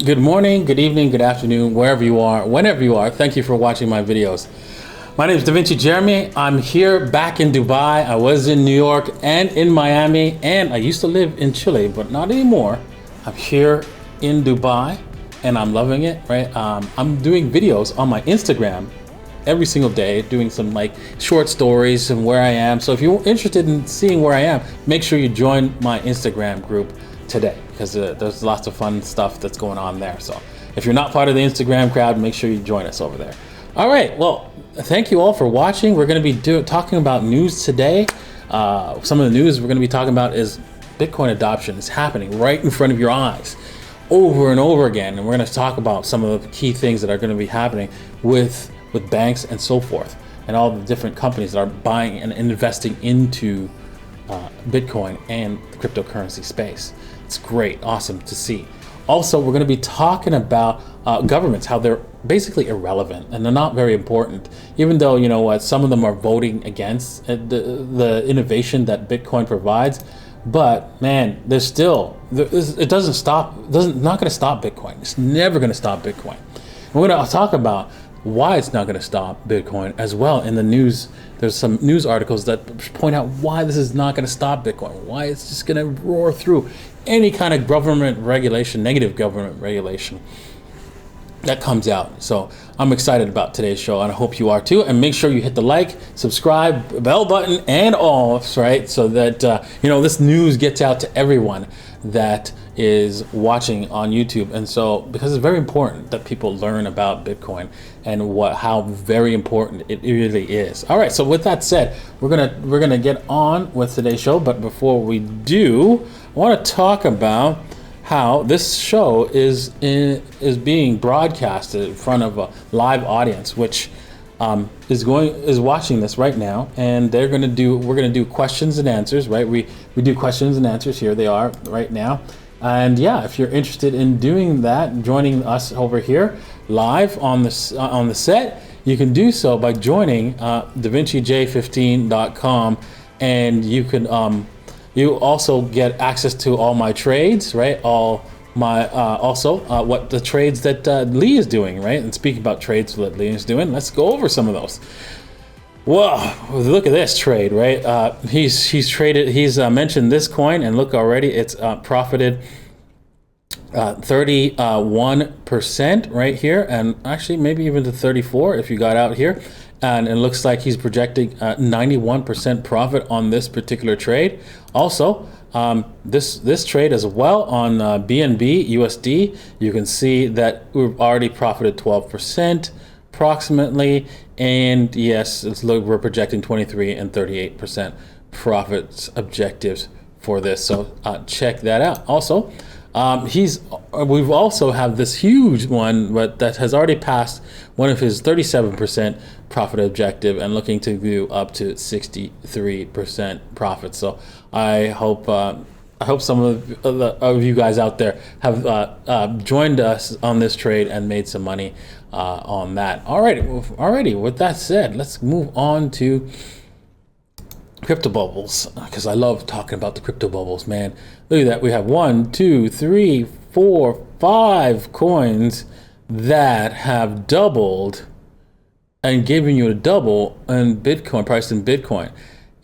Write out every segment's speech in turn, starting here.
Good morning, good evening, good afternoon, wherever you are, whenever you are. Thank you for watching my videos. My name is Da Vinci Jeremy. I'm here back in Dubai. I was in New York and in Miami, and I used to live in Chile, but not anymore. I'm here in Dubai and I'm loving it, right? I'm doing videos on my Instagram every single day, doing some like short stories and where I am. So if you're interested in seeing where I am, make sure you join my Instagram group today, because there's lots of fun stuff that's going on there. So if you're not part of the Instagram crowd, make sure you join us over there. All right, well, thank you all for watching. We're going to be talking about news today. Some of the news we're going to be talking about is Bitcoin adoption is happening right in front of your eyes over and over again. And we're going to talk about some of the key things that are going to be happening with banks and so forth, and all the different companies that are buying and investing into Bitcoin and the cryptocurrency space. It's great, awesome to see. Also, we're going to be talking about governments, how they're basically irrelevant and they're not very important, even though, you know what, some of them are voting against the innovation that Bitcoin provides. But man, there's still, it doesn't stop, not going to stop Bitcoin. It's never going to stop Bitcoin. We're going to talk about why it's not going to stop Bitcoin as well in the news. There's some news articles that point out why this is not going to stop Bitcoin, why it's just going to roar through any kind of government regulation, negative government regulation that comes out. So I'm excited about today's show, and I hope you are too. And make sure you hit the like, subscribe, bell button, and all, right? So that, this news gets out to everyone that is watching on YouTube. And so, because it's very important that people learn about Bitcoin and how very important it really is. All right, so with that said, we're gonna get on with today's show. But before we do, I want to talk about how this show is being broadcasted in front of a live audience, which is watching this right now, and we're gonna do questions and answers, right? We do questions and answers. Here they are right now. And yeah, if you're interested in doing that, joining us over here live on the set, you can do so by joining davincij15.com, and you can you also get access to all my trades, right? All my what the trades that Lee is doing, right? And speaking about trades that Lee is doing, let's go over some of those. Whoa, look at this trade, right? He's mentioned this coin, and look already, it's profited 31% right here, and actually maybe even to 34 if you got out here. And it looks like he's projecting 91% profit on this particular trade. Also, this trade as well on BNB USD, you can see that we've already profited 12% approximately. And yes, we're projecting 23 and 38% profits objectives for this. So check that out. Also, we've also have this huge one, but that has already passed one of his 37% profit objective and looking to do up to 63% profit. So I hope some of you guys out there have joined us on this trade and made some money on that. Alrighty. With that said, let's move on to crypto bubbles, because I love talking about the crypto bubbles, man. Look at that. We have 1, 2, 3, 4, 5 coins that have doubled and giving you a double in Bitcoin, priced in Bitcoin.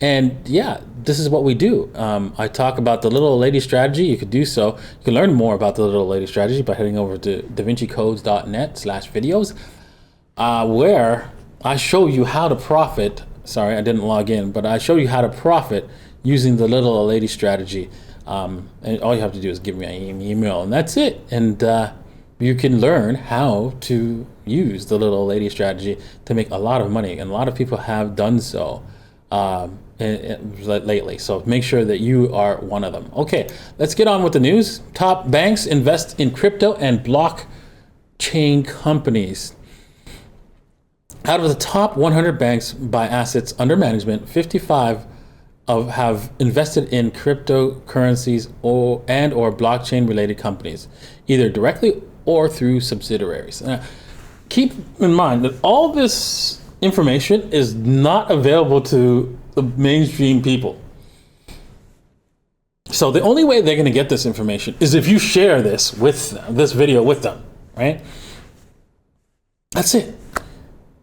And yeah, this is what we do. I talk about the little old lady strategy. You could do so. You can learn more about the little old lady strategy by heading over to davincicodes.net/videos, where I show you how to profit. Sorry, I didn't log in, but I show you how to profit using the little old lady strategy. And all you have to do is give me an email, and that's it. And you can learn how to use the little old lady strategy to make a lot of money. And a lot of people have done so lately. So make sure that you are one of them. Okay, let's get on with the news. Top banks invest in crypto and blockchain companies. Out of the top 100 banks by assets under management, 55 have invested in cryptocurrencies or blockchain related companies, either directly or through subsidiaries. Keep in mind that all this information is not available to the mainstream people. So the only way they're going to get this information is if you share this with them, this video with them, right? That's it.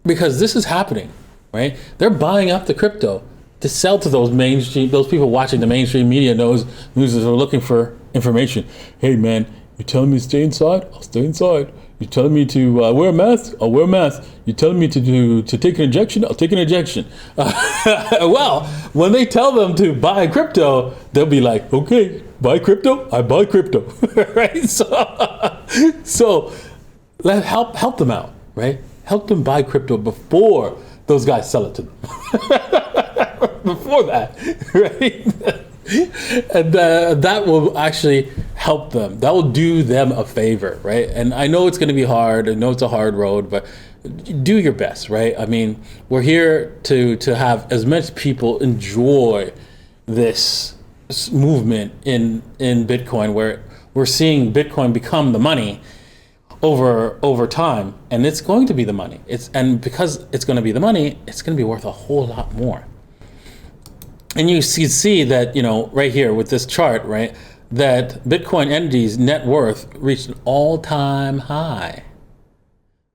Because this is happening, right? They're buying up the crypto to sell to those people watching the mainstream media news are looking for information. Hey man, you're telling me to stay inside? I'll stay inside. You're telling me to wear a mask? I'll wear a mask. You're telling me to take an injection? I'll take an injection. Well, when they tell them to buy crypto, they'll be like, okay, buy crypto? I buy crypto, right? So let help them out, right? Help them buy crypto before those guys sell it to them. Before that, right? And that will actually help them. That will do them a favor, right? And I know it's going to be hard. I know it's a hard road, but do your best, right? I mean, we're here to have as much people enjoy this movement in Bitcoin, where we're seeing Bitcoin become the money over time, and it's going to be the money. And because it's going to be the money, it's going to be worth a whole lot more. And you see that, right here with this chart, right, that Bitcoin entities net worth reached an all-time high.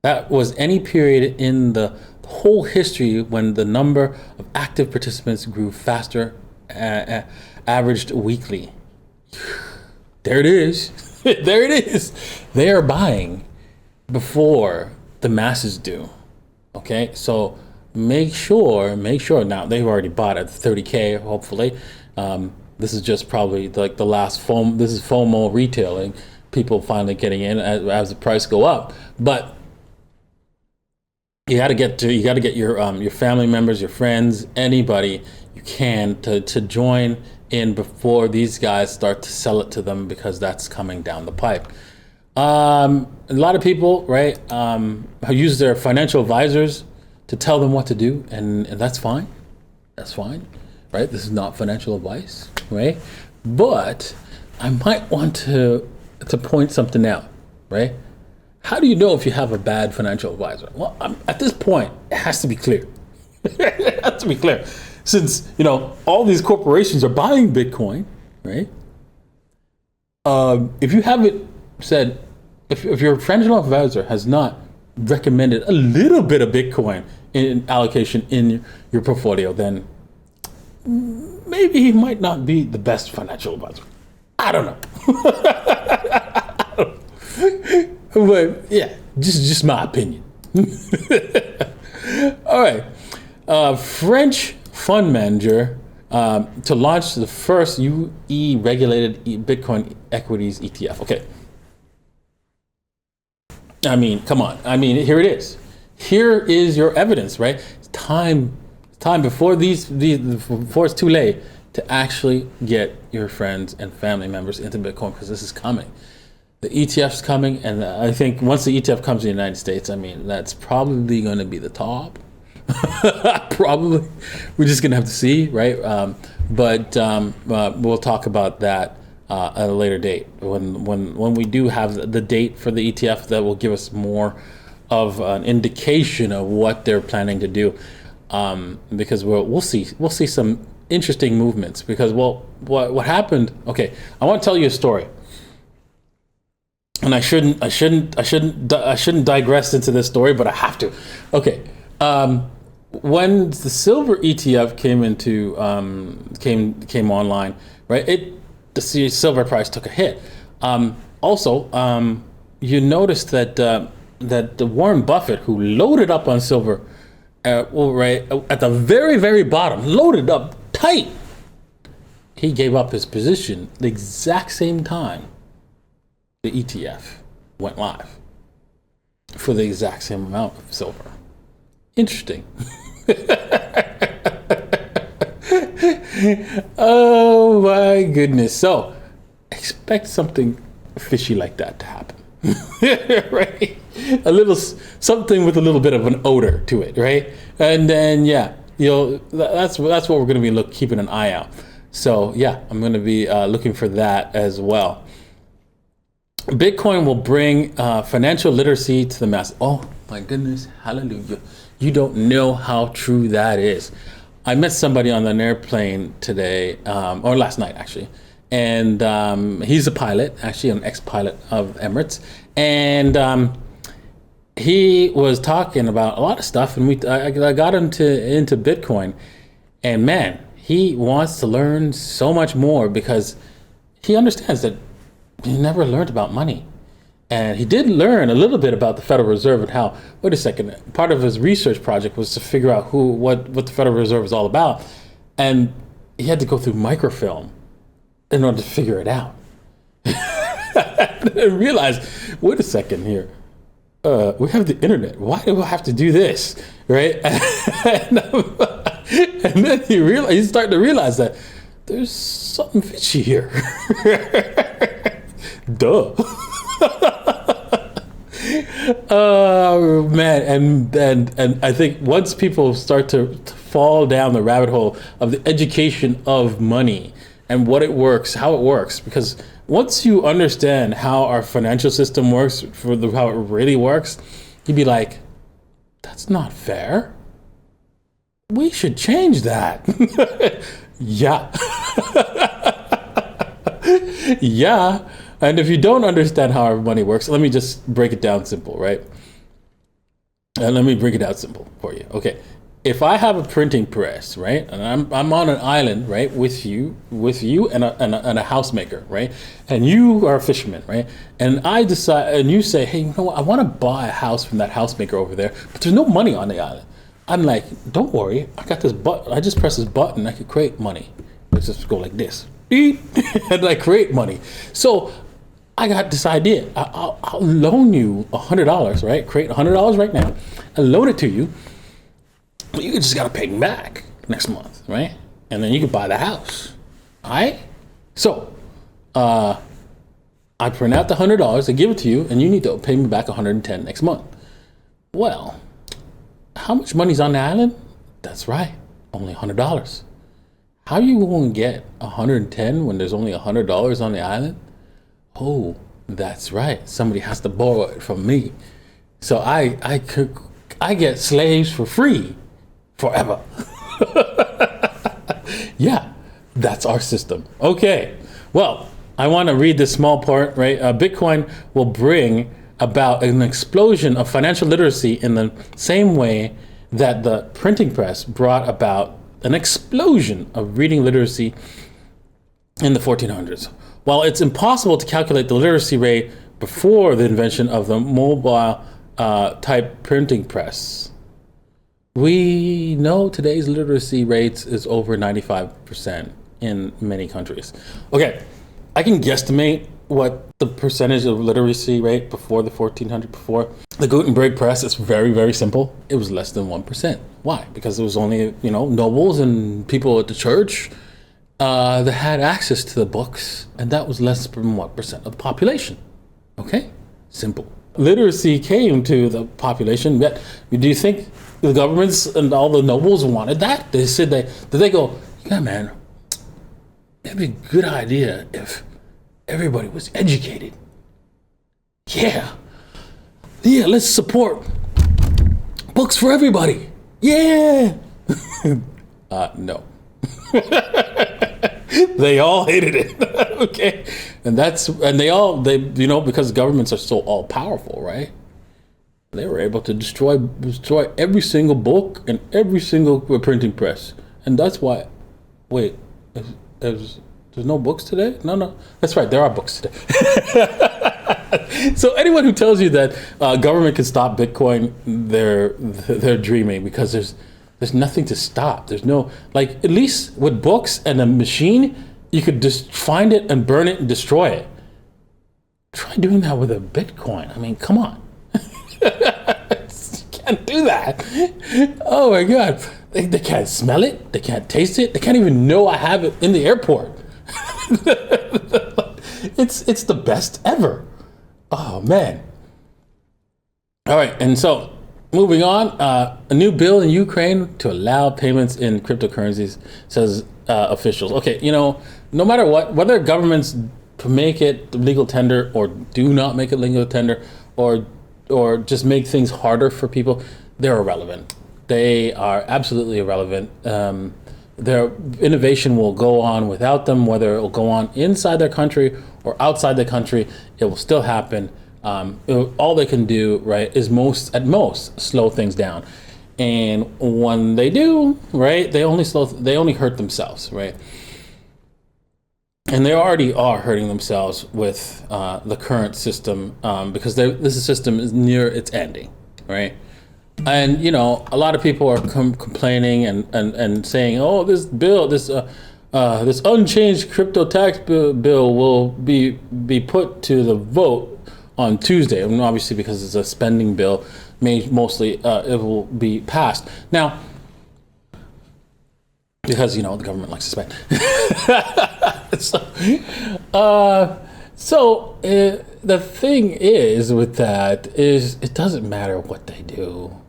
That was any period in the whole history when the number of active participants grew faster, averaged weekly. There it is. There it is. They are buying before the masses do. Okay, so make sure. Now they've already bought at 30K. Hopefully, this is just probably like the last FOMO. This is FOMO retailing. People finally getting in as the price go up. But you got to get your family members, your friends, anybody you can to join in before these guys start to sell it to them, because that's coming down the pipe. A lot of people, right, use their financial advisors to tell them what to do, and that's fine. That's fine, right? This is not financial advice, right? But I might want to point something out, right? How do you know if you have a bad financial advisor? Well, at this point, it has to be clear. It has to be clear. Since, all these corporations are buying Bitcoin, right? If you haven't said, if your financial advisor has not recommended a little bit of Bitcoin in allocation in your portfolio, then maybe he might not be the best financial advisor. I don't know. But yeah, just my opinion. All right. French fund manager to launch the first UE regulated Bitcoin equities ETF. Okay. I mean, come on. I mean, here it is. Here is your evidence, right? It's time before before it's too late to actually get your friends and family members into Bitcoin, because this is coming. The ETF's coming, and I think once the ETF comes to the United States, I mean, that's probably going to be the top. Probably. We're just going to have to see, right? But we'll talk about that at a later date, when we do have the date for the ETF, that will give us more of an indication of what they're planning to do, because we'll see some interesting movements. Because what happened? Okay, I want to tell you a story, and I shouldn't digress into this story, but I have to. Okay, when the silver ETF came online, right? The silver price took a hit. Also, you noticed that the Warren Buffett, who loaded up on silver, right at the very, very bottom, loaded up tight, he gave up his position the exact same time the ETF went live for the exact same amount of silver. Interesting. Oh my goodness. So expect something fishy like that to happen. Right? A little something with a little bit of an odor to it, right? And then that's what we're going to be keeping an eye out. So yeah, I'm going to be looking for that as well. Bitcoin will bring financial literacy to the masses. Oh my goodness, hallelujah. You don't know how true that is. I met somebody on an airplane today, or last night actually, and he's a pilot, actually an ex-pilot of Emirates, and he was talking about a lot of stuff, and I got him into Bitcoin, and man, he wants to learn so much more because he understands that he never learned about money. And he did learn a little bit about the Federal Reserve and how, wait a second, part of his research project was to figure out what the Federal Reserve is all about. And he had to go through microfilm in order to figure it out. And realize, wait a second here, we have the internet. Why do I have to do this, right? And then he's starting to realize that there's something fishy here. Duh. Oh man, and I think once people start to fall down the rabbit hole of the education of money and what it works, how it works, because once you understand how our financial system works, how it really works, you'd be like, that's not fair. We should change that. Yeah. Yeah. And if you don't understand how our money works, let me just break it down simple, right? And let me break it out simple for you. Okay. If I have a printing press, right, and I'm on an island, right, with you and a housemaker, right, and you are a fisherman, right, and I decide, and you say, hey, you know what, I want to buy a house from that housemaker over there, but there's no money on the island. I'm like, don't worry, I got this button. I just press this button, I could create money. Let's just go like this, and I create money. So I got this idea. I'll loan you $100, right? Create $100 right now. I loan it to you. You just got to pay me back next month, right? And then you can buy the house, all right? So I print out the $100, I give it to you, and you need to pay me back $110 next month. Well, how much money's on the island? That's right, only $100. How are you going to get $110 when there's only $100 on the island? Oh, that's right. Somebody has to borrow it from me. So I get slaves for free forever. Yeah, that's our system. Okay. Well, I want to read this small part, right? Bitcoin will bring about an explosion of financial literacy in the same way that the printing press brought about an explosion of reading literacy in the 1400s. While it's impossible to calculate the literacy rate before the invention of the mobile type printing press, we know today's literacy rates is over 95% in many countries. Okay, I can guesstimate what the percentage of literacy rate before the 1400, before the Gutenberg press. Is very, very simple. It was less than 1%. Why? Because it was only, nobles and people at the church that had access to the books, and that was less than 1% of the population. Okay? Simple. Literacy came to the population, but do you think the governments and all the nobles wanted that? They said did they go, yeah, man, it'd be a good idea if everybody was educated. Yeah, let's support books for everybody. Yeah. No. They all hated it. Okay. And because governments are so all powerful, right? They were able to destroy every single book and every single printing press. And that's why, wait, there's no books today? No. That's right, there are books today. So anyone who tells you that government can stop Bitcoin, they're dreaming, because there's nothing to stop. There's no, at least with books and a machine, you could just find it and burn it and destroy it. Try doing that with a Bitcoin. I mean, come on. You can't do that. Oh my God. They can't smell it. They can't taste it. They can't even know I have it in the airport. It's the best ever. Oh man. All right, and so moving on, a new bill in Ukraine to allow payments in cryptocurrencies, says officials. Okay, no matter what, whether governments make it legal tender or do not make it legal tender, or just make things harder for people, they're irrelevant. They are absolutely irrelevant. their innovation will go on without them, whether it will go on inside their country or outside the country, it will still happen. All they can do, right, is at most slow things down. And when they do, right, they only hurt themselves, right? And they already are hurting themselves with the current system, because this system is near its ending, right? And a lot of people are complaining and saying, oh, this bill, this unchanged crypto tax bill will be put to the vote on Tuesday. I mean, obviously, because it's a spending bill, mostly it will be passed now, because the government likes to spend. So the thing is with that is it doesn't matter what they do.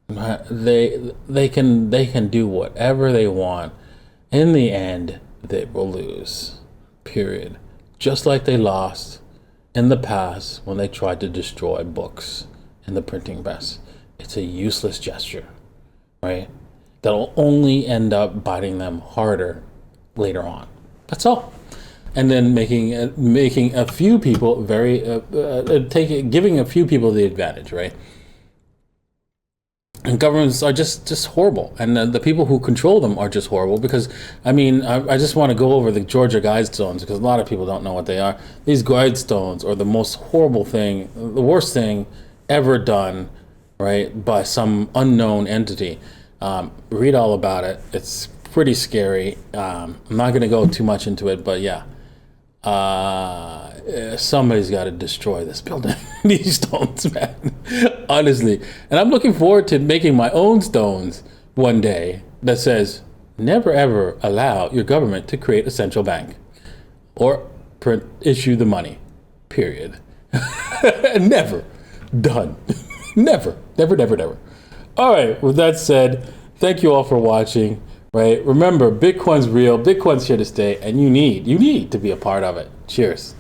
They can do whatever they want. In the end, they will lose. Period. Just like they lost in the past when they tried to destroy books in the printing press. It's a useless gesture, right? That'll only end up biting them harder later on. That's all. And then making a few people giving a few people the advantage, right? And governments are just horrible, and the people who control them are just horrible. Because I just want to go over the Georgia Guidestones, because a lot of people don't know what they are. These Guidestones are the most horrible thing, the worst thing ever done, right, by some unknown entity. Read all about it. It's pretty scary. I'm not going to go too much into it, but yeah. Somebody's got to destroy this building. These stones, man. Honestly. And I'm looking forward to making my own stones one day that says, never ever allow your government to create a central bank or issue the money. Period. Never. Done. Never. Never, never, never. All right. With that said, thank you all for watching. Right? Remember, Bitcoin's real. Bitcoin's here to stay, and you need to be a part of it. Cheers.